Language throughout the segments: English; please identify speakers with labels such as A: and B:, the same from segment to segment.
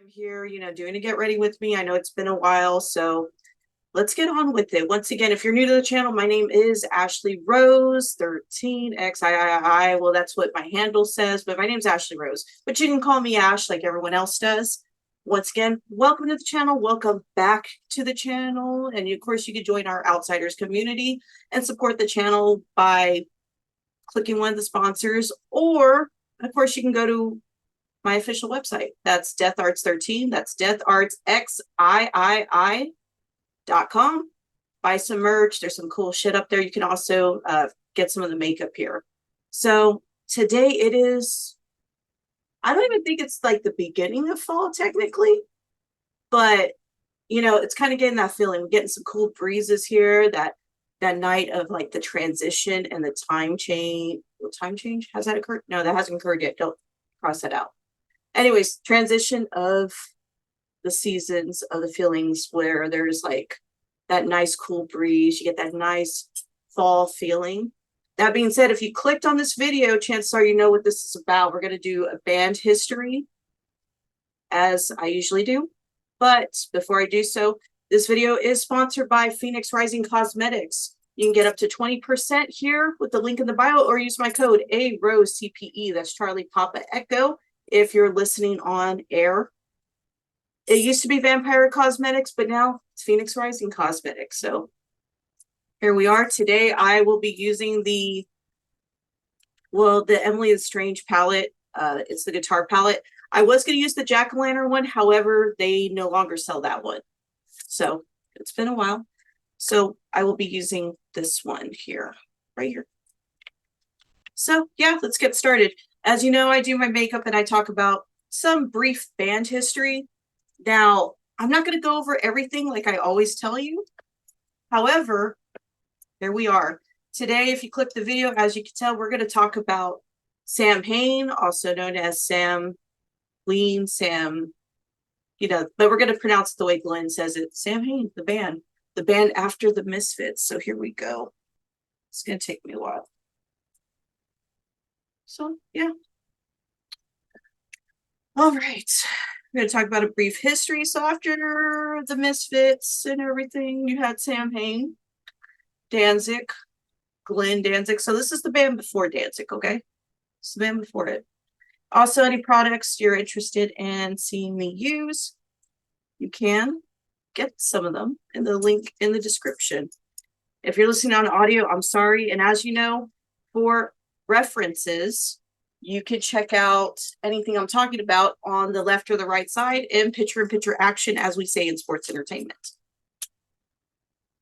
A: Here, doing a get ready with me. I know it's been a while, so let's get on with it. Once again, if you're new to the channel, my name is Ashley Rose 13XIII. Well, that's what my handle says, but my name's Ashley Rose, but you can call me Ash like everyone else does. Once again, welcome to the channel. Welcome back to the channel. And of course, you can join our Outsiders community and support the channel by clicking one of the sponsors, or of course, you can go to my official website. That's Death Arts 13. That's deathartsxii.com. Buy some merch. There's some cool shit up there. You can also get some of the makeup here. So today it is, I don't even think it's like the beginning of fall technically, but it's kind of getting that feeling. We're getting some cool breezes here. That night of like the transition and the time change. Well, time change? Has that occurred? No, that hasn't occurred yet. Don't cross that out. Anyways, transition of the seasons, of the feelings, where there's like that nice cool breeze. You get that nice fall feeling. That being said, if you clicked on this video, chances are you know what this is about. We're going to do a band history, as I usually do. But before I do so, this video is sponsored by Phoenix Rising Cosmetics. You can get up to 20% here with the link in the bio, or use my code AROSECPE. That's Charlie Papa Echo. If you're listening on air. It used to be Vampire Cosmetics, but now it's Phoenix Rising Cosmetics. So here we are. Today I will be using the Emily the Strange palette. It's the guitar palette. I was going to use the Jack-o'-lantern one. However, they no longer sell that one. So it's been a while. So I will be using this one here, right here. So yeah, let's get started. As you know, I do my makeup and I talk about some brief band history. Now, I'm not going to go over everything like I always tell you. However, here we are. Today, if you click the video, as you can tell, we're going to talk about Samhain, also known as Samhain, but we're going to pronounce it the way Glenn says it. Samhain, the band after the Misfits. So here we go. It's going to take me a while. So, yeah. All right. We're going to talk about a brief history. So after the Misfits and everything, you had Samhain, Danzig, Glenn Danzig. So this is the band before Danzig, okay? It's the band before it. Also, any products you're interested in seeing me use, you can get some of them in the link in the description. If you're listening on audio, I'm sorry. And as you know, for references, you can check out anything I'm talking about on the left or the right side in picture-in-picture action, as we say in sports entertainment.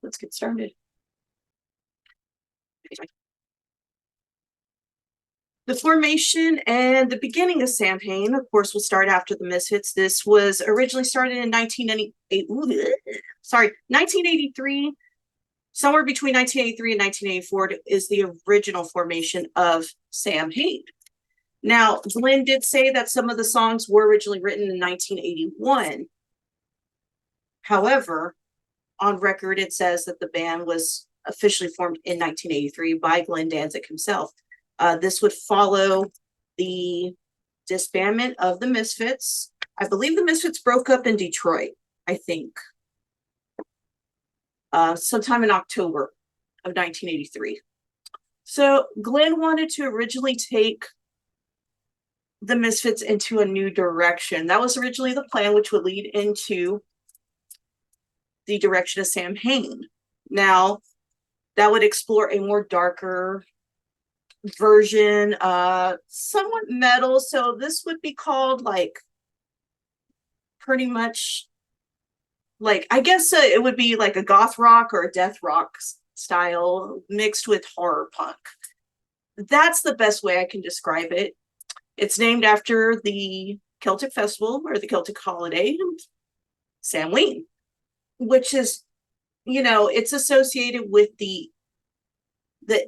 A: Let's get started. The formation and the beginning of Samhain, of course, will start after the Misfits. This was originally started in 1983. Somewhere between 1983 and 1984 is the original formation of Samhain. Now, Glenn did say that some of the songs were originally written in 1981. However, on record, it says that the band was officially formed in 1983 by Glenn Danzig himself. This would follow the disbandment of the Misfits. I believe the Misfits broke up in Detroit, I think. Sometime in October of 1983. So Glenn wanted to originally take the Misfits into a new direction. That was originally the plan, which would lead into the direction of Samhain. Now, that would explore a more darker version, somewhat metal. So this would be called like pretty much like, I guess it would be like a goth rock or a death rock style mixed with horror punk. That's the best way I can describe it. It's named after the Celtic festival or the Celtic holiday, Samhain, which is, it's associated with the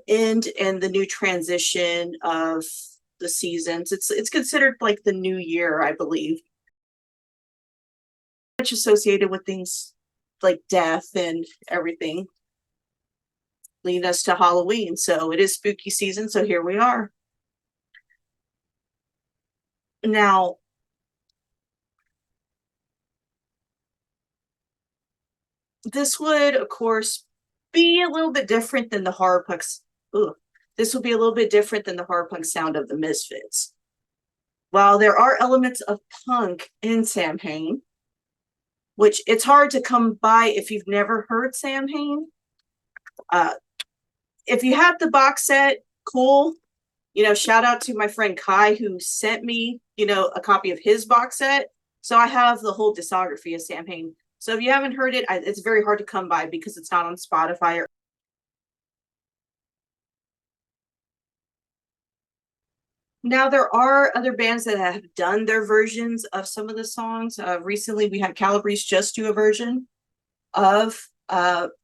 A: end and the new transition of the seasons. It's considered like the new year, I believe. Much associated with things like death and everything, leading us to Halloween. So it is spooky season, so here we are. Now, this would, of course, be a little bit different than the horror punks. This will be a little bit different than the horror punk sound of the Misfits. While there are elements of punk in Samhain, which it's hard to come by if you've never heard Samhain. If you have the box set, cool. You know, shout out to my friend Kai who sent me, you know, a copy of his box set. So I have the whole discography of Samhain. So if you haven't heard it, it's very hard to come by because it's not on Spotify or. Now, there are other bands that have done their versions of some of the songs. Recently, we had Calabrese just do a version of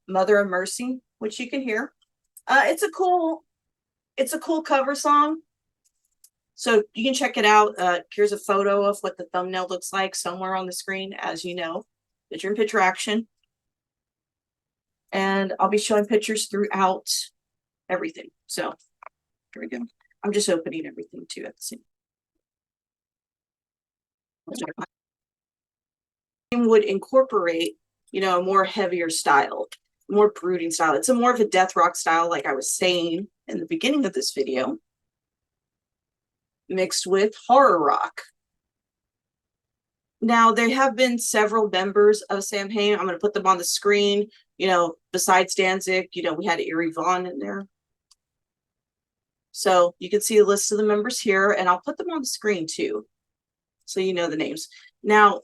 A: Mother of Mercy, which you can hear. It's a cool cover song. So you can check it out. Here's a photo of what the thumbnail looks like somewhere on the screen, as you know, picture-in-picture action. And I'll be showing pictures throughout everything. So here we go. I'm just opening everything too at the same time. Would incorporate, you know, a more heavier style, more brooding style. It's a more of a death rock style, like I was saying in the beginning of this video, mixed with horror rock. Now, there have been several members of Samhain. I'm going to put them on the screen. You know, besides Danzig, you know, we had Eerie Vaughn in there. So you can see a list of the members here, and I'll put them on the screen too, so you know the names. Now,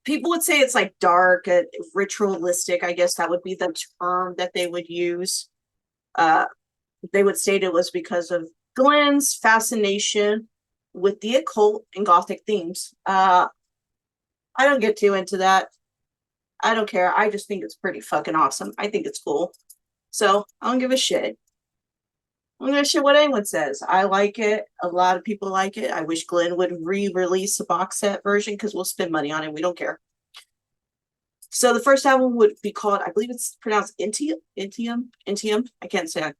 A: people would say it's like dark, ritualistic. I guess that would be the term that they would use. They would state it was because of Glenn's fascination with the occult and gothic themes. I don't get too into that. I don't care. I just think it's pretty fucking awesome. I think it's cool. So I don't give a shit. I'm gonna shit what anyone says. I like it. A lot of people like it. I wish Glenn would re-release a box set version because we'll spend money on it. We don't care. So the first album would be called, I believe it's pronounced Intium. I can't say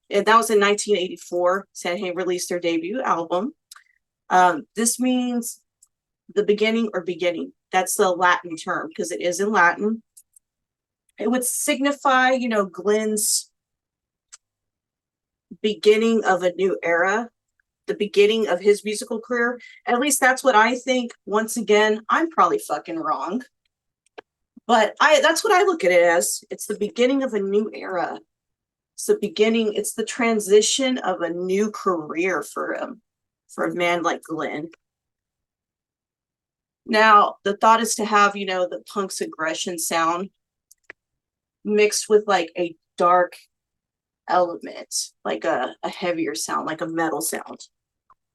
A: it. That was in 1984. Samhain released their debut album. This means the beginning or beginning. That's the Latin term because it is in Latin. It would signify, you know, Glenn's beginning of a new era, the beginning of his musical career. At least that's what I think. Once again, I'm probably fucking wrong. But that's what I look at it as. It's the beginning of a new era. It's the beginning, it's the transition of a new career for him, for a man like Glenn. Now, the thought is to have, you know, the punk's aggression sound mixed with like a dark element, like a heavier sound, like a metal sound.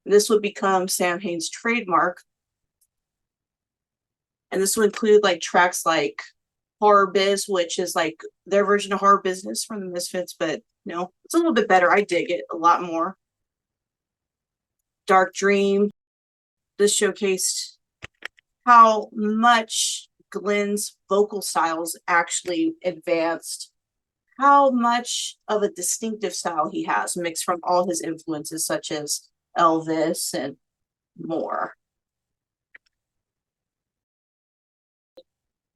A: This would become Samhain's trademark. And this would include like tracks like Horror Biz, which is like their version of Horror Business from the Misfits, but you know, it's a little bit better. I dig it a lot more. Dark Dream. This showcased how much Glenn's vocal styles actually advanced, how much of a distinctive style he has mixed from all his influences such as Elvis and more.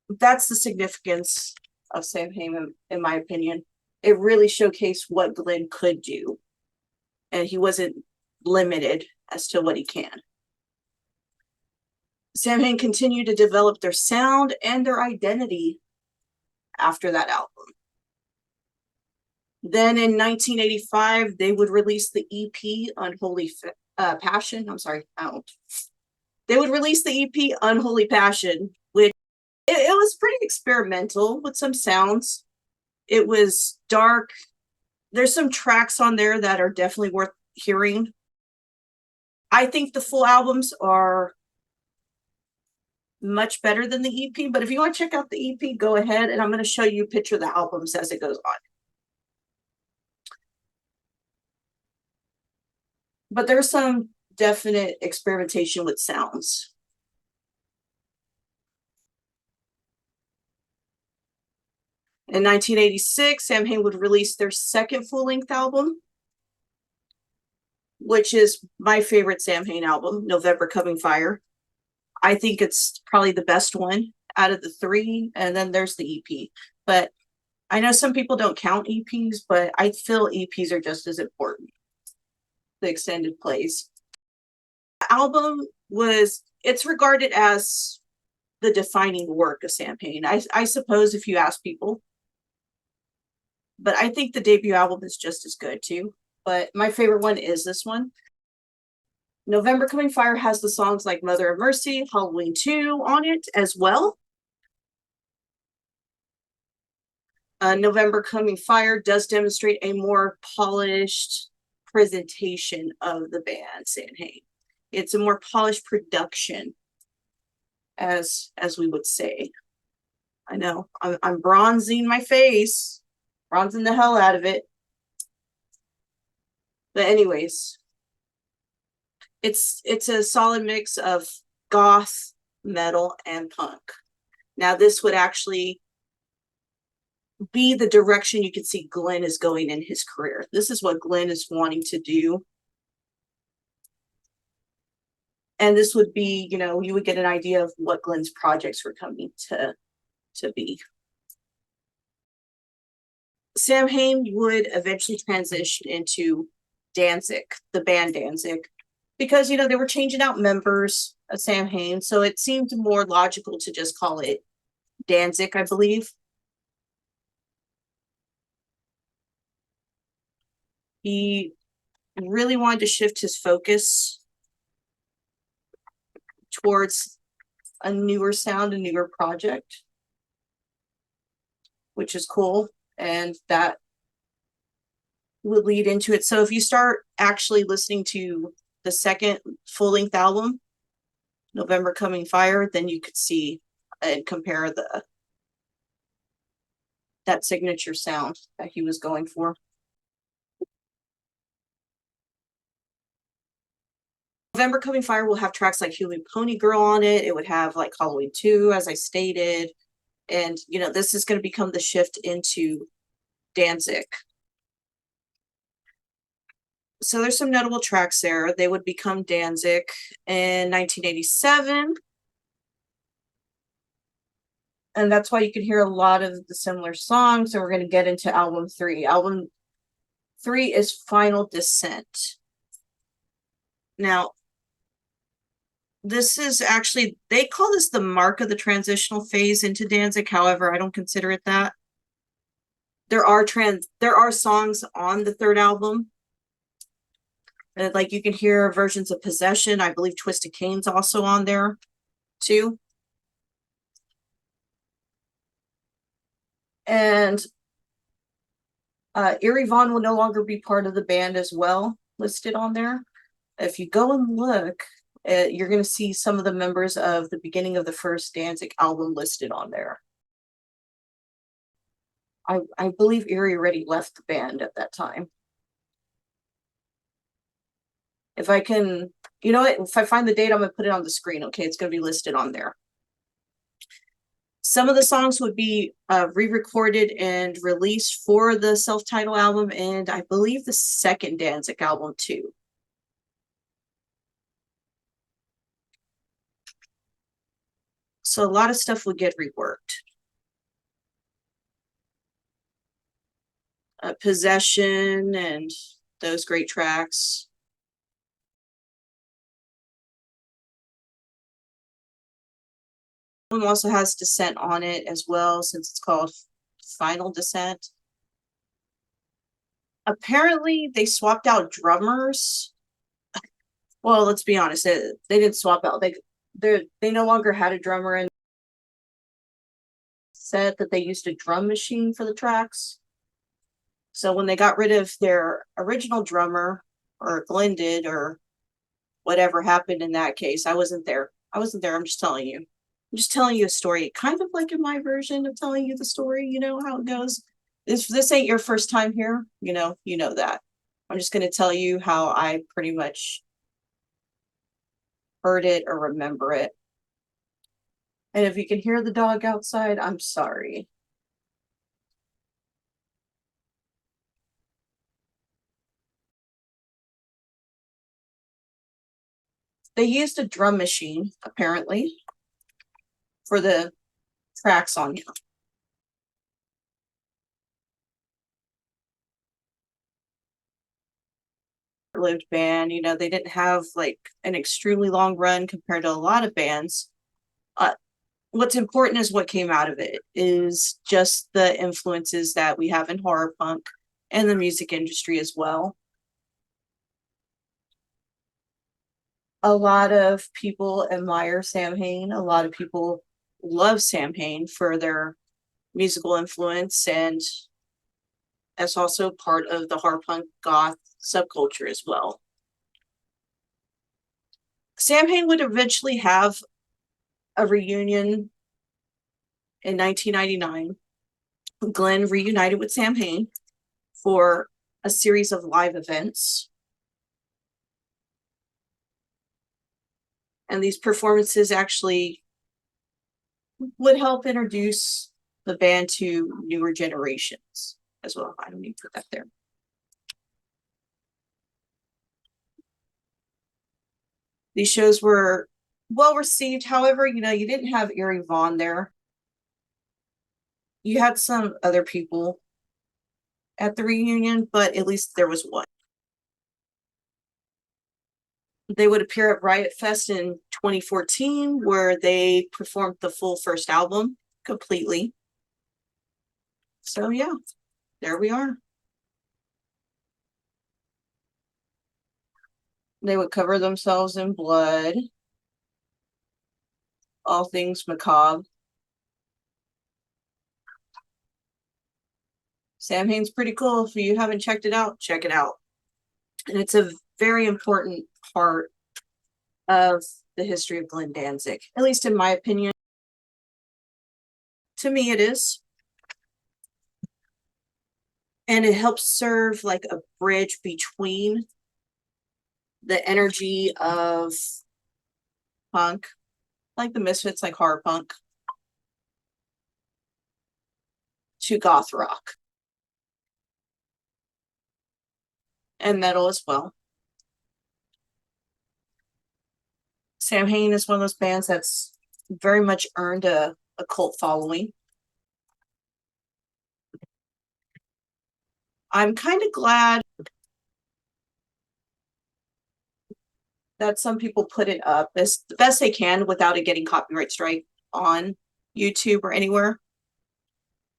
A: That's the significance of Samhain, in my opinion. It really showcased what Glenn could do, and he wasn't limited as to what he can. Samhain continued to develop their sound and their identity after that album. Then in 1985, they would release the EP Unholy Passion. I'm sorry, they would release the EP Unholy Passion, which it was pretty experimental with some sounds. It was dark. There's some tracks on there that are definitely worth hearing. I think the full albums are much better than the EP, but if you want to check out the EP, go ahead, and I'm going to show you a picture of the albums as it goes on. But there's some definite experimentation with sounds. In 1986, Samhain would release their second full-length album, which is my favorite Samhain album, November Coming Fire. I think it's probably the best one out of the three, and then there's the EP. But I know some people don't count EPs, but I feel EPs are just as important. The extended plays. The album it's regarded as the defining work of Samhain, I suppose, if you ask people. But I think the debut album is just as good too. But my favorite one is this one. November Coming Fire has the songs like Mother of Mercy, Halloween 2 on it as well. November Coming Fire does demonstrate a more polished presentation of the band Samhain. It's a more polished production, as we would say. I know I'm bronzing my face, bronzing the hell out of it. But anyways, it's a solid mix of goth, metal, and punk. Now this would actually be the direction you can see Glenn is going in his career. This is what Glenn is wanting to do. And this would be, you would get an idea of what Glenn's projects were coming to be. Samhain would eventually transition into Danzig, the band Danzig, because, they were changing out members of Samhain, so it seemed more logical to just call it Danzig, I believe. He really wanted to shift his focus towards a newer sound, a newer project, which is cool. And that would lead into it. So if you start actually listening to the second full-length album, November Coming Fire, then you could see and compare that signature sound that he was going for. November Coming Fire will have tracks like Human Pony Girl on it. It would have like Halloween 2, as I stated. And, this is going to become the shift into Danzig. So there's some notable tracks there. They would become Danzig in 1987. And that's why you can hear a lot of the similar songs. And we're going to get into album 3. Album 3 is Final Descent. Now, this is actually, they call this the mark of the transitional phase into Danzig. However, I don't consider it that. There are songs on the third album. Like you can hear versions of Possession. I believe Twisted Cain's also on there too. And Eerie Von will no longer be part of the band as well, listed on there. If you go and look, you're going to see some of the members of the beginning of the first Danzig album listed on there. I believe Eerie already left the band at that time. If I can, if I find the date, I'm going to put it on the screen, okay? It's going to be listed on there. Some of the songs would be re-recorded and released for the self-titled album, and I believe the second Danzig album too. So a lot of stuff would get reworked. Possession and those great tracks. It also has Descent on it as well, since it's called Final Descent. Apparently, they swapped out drummers. Well, let's be honest, they didn't swap out. They no longer had a drummer, and said that they used a drum machine for the tracks. So when they got rid of their original drummer, or Glenn did, or whatever happened in that case, I wasn't there. I'm just telling you. I'm just telling you a story, kind of like in my version of telling you the story, how it goes. If this ain't your first time here, you know that. I'm just going to tell you how I pretty much heard it or remember it. And if you can hear the dog outside, I'm sorry. they used a drum machine, apparently, for the tracks on here. Lived band, you know, they didn't have like an extremely long run compared to a lot of bands. What's important is what came out of it is just the influences that we have in horror punk and the music industry as well. A lot of people admire Samhain. A lot of people love Samhain for their musical influence, and that's also part of the horror punk goth subculture as well. Samhain would eventually have a reunion in 1999. Glenn reunited with Samhain for a series of live events. And these performances actually would help introduce the band to newer generations as well. I don't need to put that there. These shows were well received. However, you know, you didn't have Erie Vaughn there. You had some other people at the reunion, but at least there was one. They would appear at Riot Fest in 2014, where they performed the full first album completely. So yeah, there we are. They would cover themselves in blood. All things macabre. Samhain's pretty cool. If you haven't checked it out, check it out. And it's a very important part of the history of Glenn Danzig, at least in my opinion. To me, it is. And it helps serve like a bridge between the energy of punk, like the Misfits, like horror punk, to goth rock and metal as well. Samhain is one of those bands that's very much earned a cult following. I'm kind of glad that some people put it up as the best they can without it getting copyright strike on YouTube or anywhere.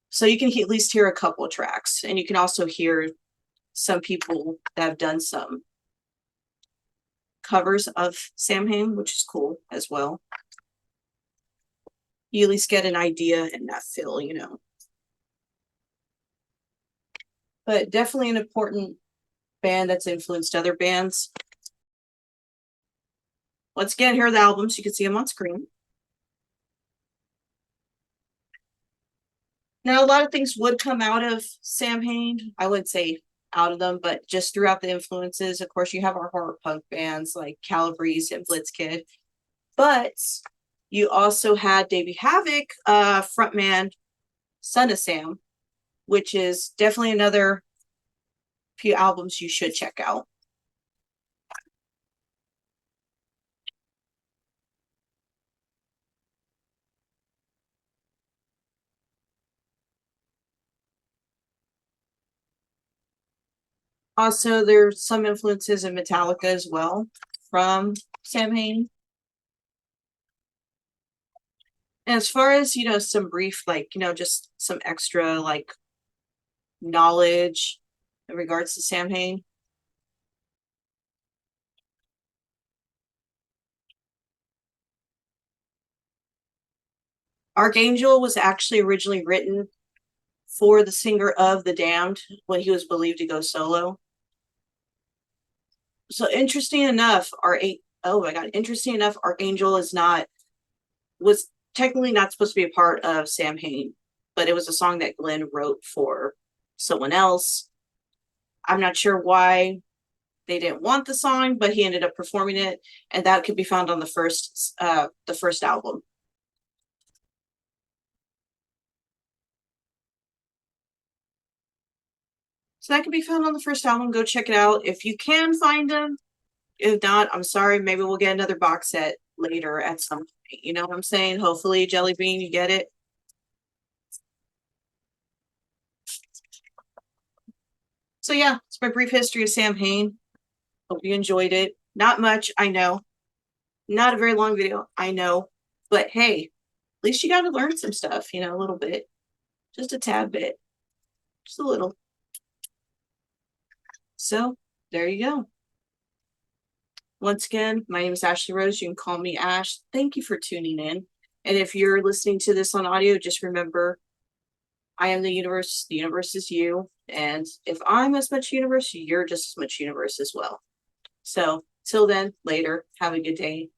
A: So you can at least hear a couple of tracks, and you can also hear some people that have done some covers of Samhain, which is cool as well. You at least get an idea and that feel, you know. But definitely an important band that's influenced other bands. Once again, here are the albums. You can see them on screen. Now, a lot of things would come out of Samhain. I wouldn't say out of them, but just throughout the influences. Of course, you have our horror punk bands like Calabrese and Blitzkid. But you also had Davey Havok, frontman, Son of Sam, which is definitely another few albums you should check out. Also, there's some influences in Metallica as well from Samhain. And as far as, you know, some brief, like, you know, just some extra, like, knowledge in regards to Samhain. Archangel was actually originally written for the singer of The Damned when he was believed to go solo. So interesting enough, interesting enough, Archangel was technically not supposed to be a part of Samhain, but it was a song that Glenn wrote for someone else. I'm not sure why they didn't want the song, but he ended up performing it, and that could be found on the first album. So that can be found on the first album. Go check it out if you can find them. If not, I'm sorry. Maybe we'll get another box set later at some point. You know what I'm saying? Hopefully, Jelly Bean, you get it. So yeah, it's my brief history of Samhain. Hope you enjoyed it. Not much, I know. Not a very long video, I know. But hey, at least you got to learn some stuff, you know, a little bit. Just a tad bit. Just a little. So there you go. Once again, my name is Ashley Rose. You can call me Ash. Thank you for tuning in. And if you're listening to this on audio, just remember, I am the universe is you. And if I'm as much universe, you're just as much universe as well. So till then, later, have a good day.